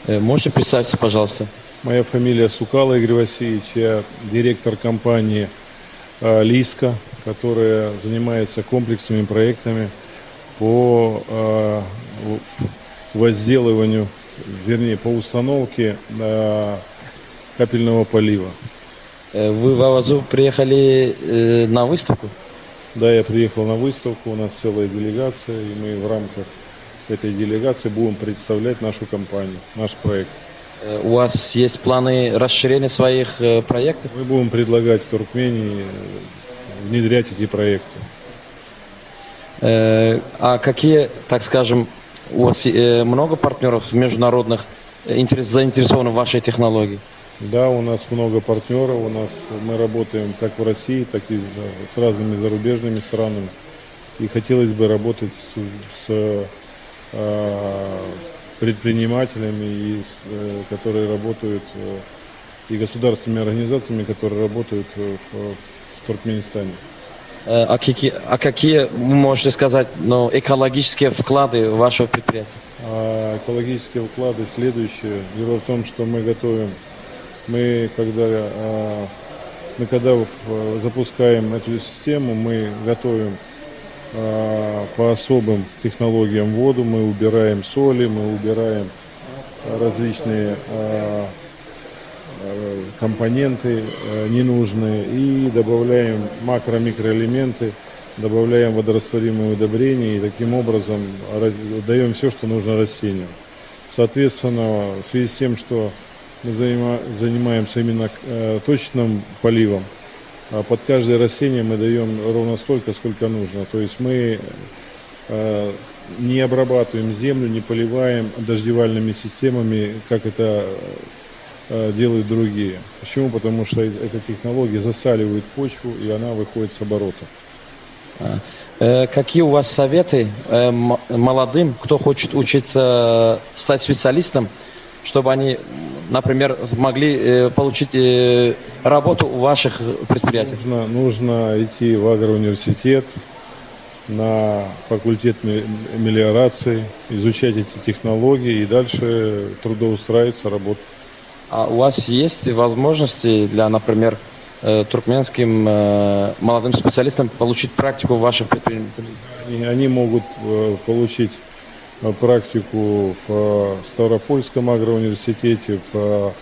Можете представиться, пожалуйста? Моя фамилия Сукало Игорь Васильевич, я директор компании «Лиска», которая занимается комплексными проектами по возделыванию, вернее, по установке капельного полива. Вы в Авазу приехали на выставку? Да, я приехал на выставку, у нас целая делегация, и мы в рамках этой делегации будем представлять нашу компанию, наш проект. У вас есть планы расширения своих проектов? Мы будем предлагать в Туркмении внедрять эти проекты. А какие, так скажем, у вас много партнеров международных заинтересованы в вашей технологии? Да, у нас много партнеров, мы работаем как в России, так и с разными зарубежными странами. И хотелось бы работать с предпринимателями, которые работают, и государственными организациями, которые работают в Туркменистане. А какие, вы можете сказать, экологические вклады вашего предприятия? Экологические вклады следующие. Дело в том, что когда запускаем эту систему, мы готовим по особым технологиям воду, мы убираем соли, мы убираем различные компоненты ненужные и добавляем макро-микроэлементы, добавляем водорастворимые удобрения и таким образом даем все, что нужно растениям. Соответственно, в связи с тем, что мы занимаемся именно точным поливом, под каждое растение мы даем ровно столько, сколько нужно. То есть мы не обрабатываем землю, не поливаем дождевальными системами, как это делают другие. Почему? Потому что эта технология засаливает почву, и она выходит с оборота. Какие у вас советы молодым, кто хочет учиться стать специалистом, чтобы они, например, могли получить работу в ваших предприятиях? Нужно идти в агроуниверситет, на факультет мелиорации, изучать эти технологии и дальше трудоустраиваться, работать. А у вас есть возможности для, например, туркменским молодым специалистам получить практику в ваших предприятиях? Они могут получить практику в Ставропольском агроуниверситете, в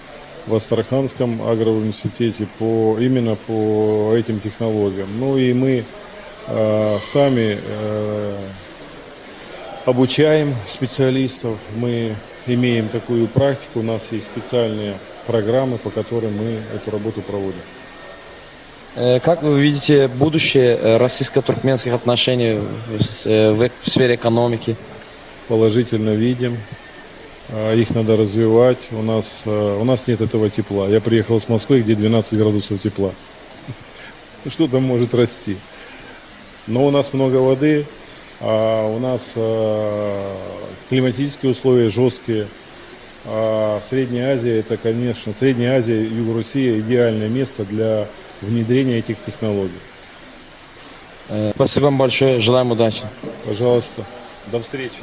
Астраханском агроуниверситете именно по этим технологиям. Ну и мы сами обучаем специалистов, мы имеем такую практику, у нас есть специальные программы, по которым мы эту работу проводим. Как вы видите будущее российско-туркменских отношений в сфере экономики? Положительно видим. Их надо развивать. У нас нет этого тепла. Я приехал с Москвы, где 12 градусов тепла. Что там может расти? Но у нас много воды, а у нас климатические условия жесткие. Средняя Азия, Средняя Азия и Юго-Россия идеальное место для внедрения этих технологий. Спасибо вам большое, желаем удачи. Пожалуйста, до встречи.